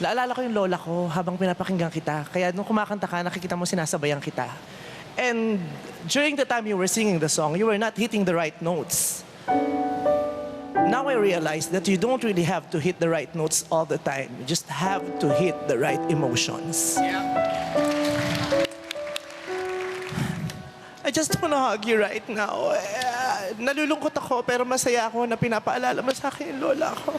Naalala ko yung lola ko habang pinapakinggan kita. Kaya nung kumakanta ka, nakikita mo sinasabayan kita. And during the time you were singing the song, you were not hitting the right notes. Now I realize that you don't really have to hit the right notes all the time. You just have to hit the right emotions. I just wanna hug you right now. Nalulungkot ako pero masaya ako na pinapaalala mo sa akin yung lola ko.